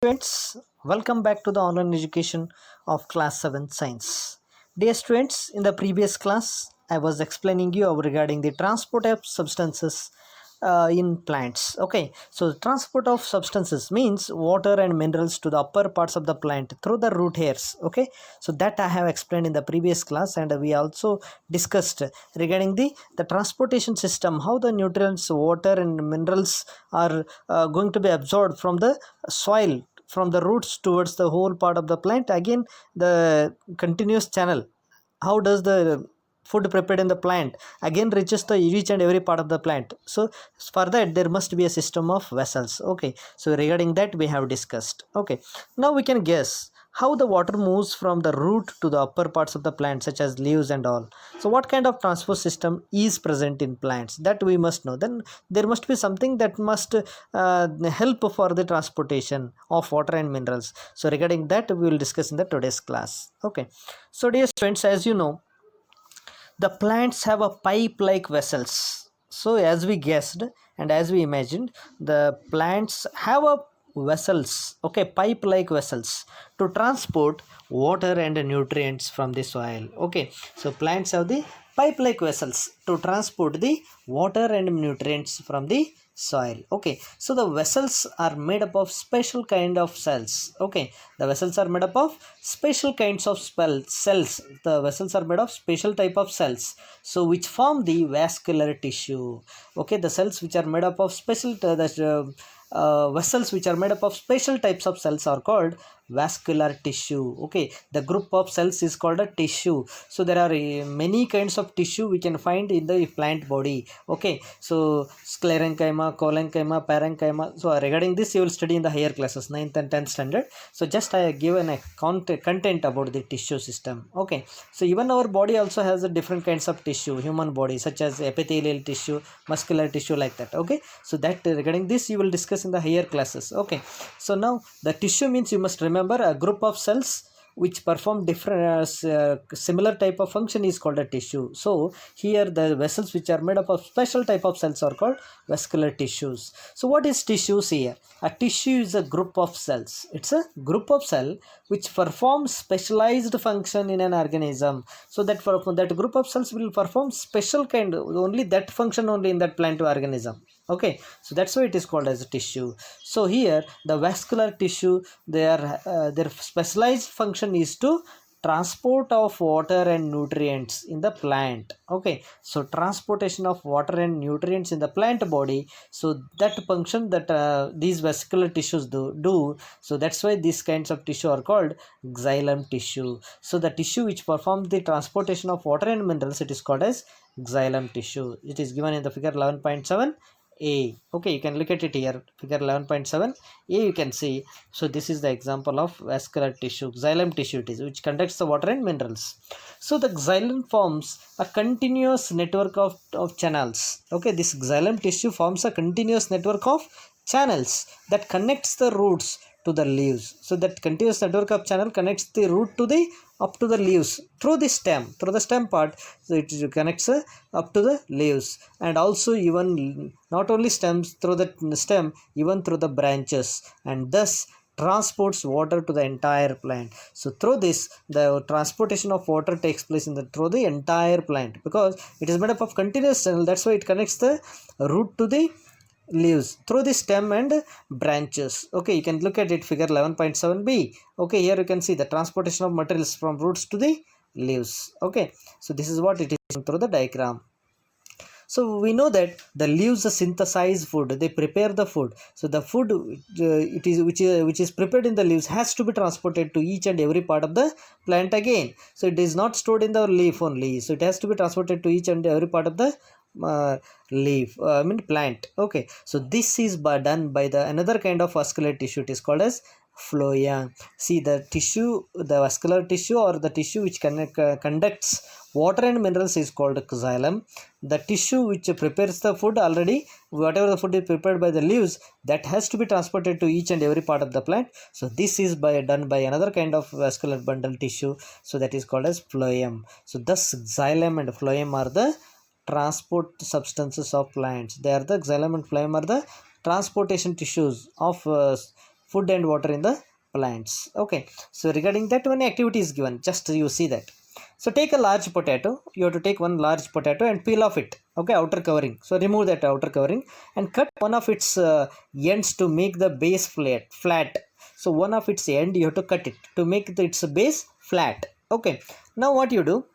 Students, welcome back to the online education of class 7 science. Dear students, in the previous class I was explaining you regarding the transport of substances in plants. Okay, so the transport of substances means water and minerals to the upper parts of the plant through the root hairs. Okay, so that I have explained in the previous class, and we also discussed regarding the transportation system, how the nutrients, water and minerals are going to be absorbed from the soil, from the roots towards the whole part of the plant. Again, the continuous channel, how does the food prepared in the plant again reaches the each and every part of the plant. So for that there must be a system of vessels. Okay, so regarding that we have discussed. Okay, now we can guess how the water moves from the root to the upper parts of the plant, such as leaves and all. So what kind of transport system is present in plants, that we must know. Then there must be something that must help for the transportation of water and minerals. So regarding that we will discuss in the today's class. Okay, so dear students, as you know, the plants have a pipe like vessels. So as we guessed and as we imagined, the plants have a vessels, okay, pipe like vessels to transport water and nutrients from the soil. Okay, so plants have the pipe like vessels to transport the water and nutrients from the soil. Okay, so the vessels are made up of special kind of cells. Okay, the vessels are made up of special kinds of cells. The vessels are made of special type of cells, so which form the vascular tissue. Okay, the cells which are made up of special vessels which are made up of special types of cells are called vascular tissue. Okay, the group of cells is called a tissue. So there are many kinds of tissue we can find in the plant body. Okay, so sclerenchyma, collenchyma, parenchyma. So regarding this you will study in the higher classes, 9th and 10th standard. So just I have given a content about the tissue system. Okay, so even our body also has a different kinds of tissue, human body, such as epithelial tissue, muscular tissue, like that. Okay, so that regarding this you will discuss in the higher classes. Okay, so now the tissue means, you must remember, a group of cells which perform different similar type of function is called a tissue. So here the vessels which are made up of special type of cells are called vascular tissues. So what is tissues here? A tissue is a group of cells. It's a group of cell which performs specialized function in an organism. So that for that group of cells will perform special kind, only that function only in that plant organism. Okay, so that's why it is called as a tissue. So here the vascular tissue, their specialized function is to transport of water and nutrients in the plant. Okay, so transportation of water and nutrients in the plant body, so that function that these vascular tissues do. So that's why these kinds of tissue are called xylem tissue. So the tissue which performs the transportation of water and minerals, it is called as xylem tissue. It is given in the figure 11.7 a. Okay, you can look at it here, figure 11.7 a, you can see. So this is the example of vascular tissue, xylem tissue it is, which conducts the water and minerals. So the xylem forms a continuous network of channels. Okay, this xylem tissue forms a continuous network of channels that connects the roots to the leaves. So that continuous network of channel connects the root to the up to the leaves through the stem part. So it connects up to the leaves, and also even not only stems, through the stem, even through the branches, and thus transports water to the entire plant. So through this the transportation of water takes place through the entire plant, because it is made up of continuous channel. That's why it connects the root to the leaves through the stem and branches. Okay, you can look at it, figure 11.7b. Okay, here you can see the transportation of materials from roots to the leaves. Okay, so this is what it is through the diagram. So we know that the leaves synthesize food, they prepare the food. So the food which is prepared in the leaves has to be transported to each and every part of the plant again. So it is not stored in the leaf only, so it has to be transported to each and every part of the plant. Okay, so this is done by the another kind of vascular tissue. It is called as phloem. See, the tissue, the vascular tissue or the tissue which conducts water and minerals is called xylem. The tissue which prepares the food, already whatever the food is prepared by the leaves, that has to be transported to each and every part of the plant. So this is done by another kind of vascular bundle tissue, so that is called as phloem. So thus xylem and phloem are the transport substances of plants. They are the xylem and phloem are the transportation tissues of food and water in the plants. Okay, so regarding that, one activity is given, just you see that. So take a large potato. You have to take one large potato and peel off it. Okay, outer covering. So remove that outer covering and cut one of its ends to make the base flat. So one of its end you have to cut it to make its base flat. Okay, now what you do,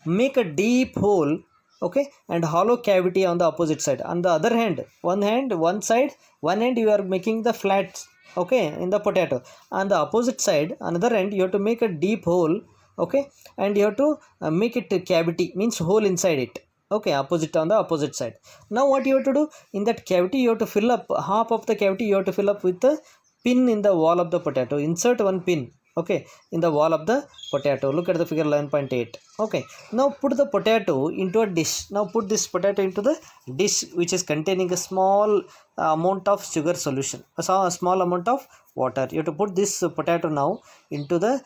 make a deep hole, okay, and hollow cavity on the opposite side. On the other hand, one side, one end you are making the flat, okay, in the potato. On the opposite side, another end, you have to make a deep hole, okay, and you have to make it a cavity, means hole inside it. Okay, opposite, on the opposite side. Now what you have to do, in that cavity you have to fill up half of the cavity, you have to fill up with the pin in the wall of the potato. Insert one pin, okay, in the wall of the potato. Look at the figure 11.8. Okay, now put the potato into a dish. Now put this potato into the dish which is containing a small amount of sugar solution, a small amount of water. You have to put this potato now into the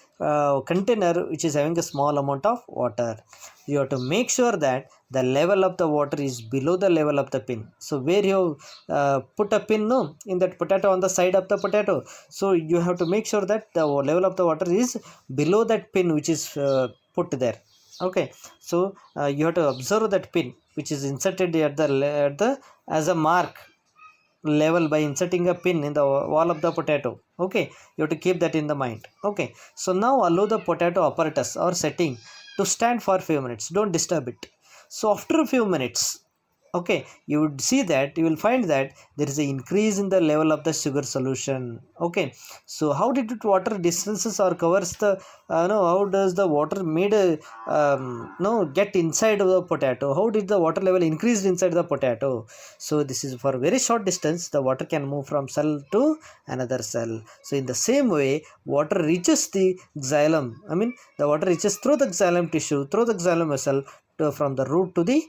container which is having a small amount of water. You have to make sure that the level of the water is below the level of the pin. So where you put a pin, no, in that potato, on the side of the potato, so you have to make sure that the level of the water is below that pin which is put there. Okay, so you have to observe that pin which is inserted at the as a mark level by inserting a pin in the wall of the potato. Okay, you have to keep that in the mind. Okay, so now allow the potato apparatus or setting to stand for a few minutes. Don't disturb it. So after a few minutes, okay, you would see that, you will find that there is an increase in the level of the sugar solution. Okay, so how did it water distances or covers the no, how does the water made a no, get inside of the potato? How did the water level increased inside the potato? So this is for very short distance, the water can move from cell to another cell. So in the same way, water reaches the xylem, I mean the water reaches through the xylem tissue, through the xylem vessel, from the root to the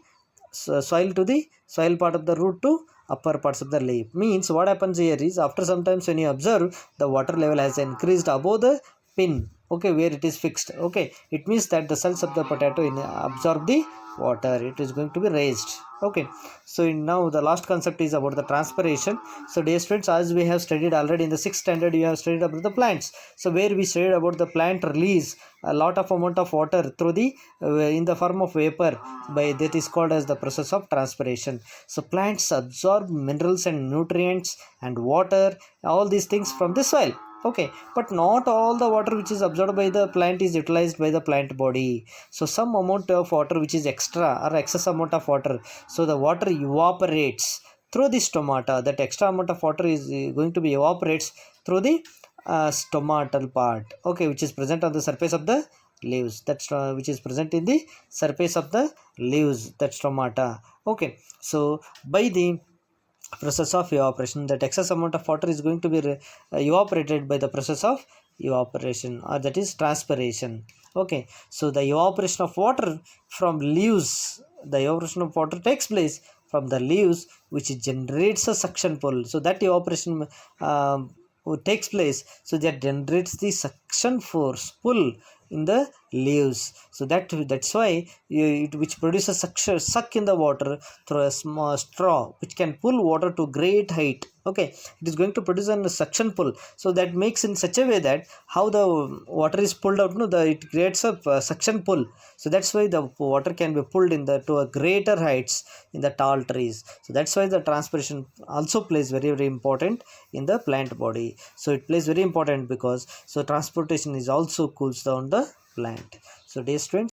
soil, to the soil part of the root to upper parts of the leaf. Means what happens here is, after sometimes when you observe, the water level has increased above the pin, okay, where it is fixed. Okay, it means that the cells of the potato absorb the water, it is going to be raised. Okay, so now the last concept is about the transpiration. So dear students, as we have studied already in the 6th standard, you have studied about the plants. So where we studied about the plant release a lot of amount of water through the in the form of vapor, by that is called as the process of transpiration. So plants absorb minerals and nutrients and water, all these things from the soil. Okay, but not all the water which is absorbed by the plant is utilized by the plant body. So some amount of water which is extra or excess amount of water, so the water evaporates through the stomata. That extra amount of water is going to be evaporates through the stomatal part, okay, which is present on the surface of the leaves. That's which is present in the surface of the leaves, that stomata. Okay, so by the process of evaporation, that excess amount of water is going to be evaporated by the process of evaporation, or that is transpiration. Okay, so the evaporation of water from leaves, the evaporation of water takes place from the leaves, which generates a suction pull. So that evaporation takes place, so that generates the suction force pull in the leaves. So that's why which produces suck in the water through a small straw which can pull water to great height. Okay, it is going to produce a suction pull, so that makes in such a way that how the water is pulled out, no, it creates a suction pull. So that's why the water can be pulled in the to a greater heights in the tall trees. So that's why the transpiration also plays very, very important in the plant body. So it plays very important because so transportation is also cools down the plant. So dear students,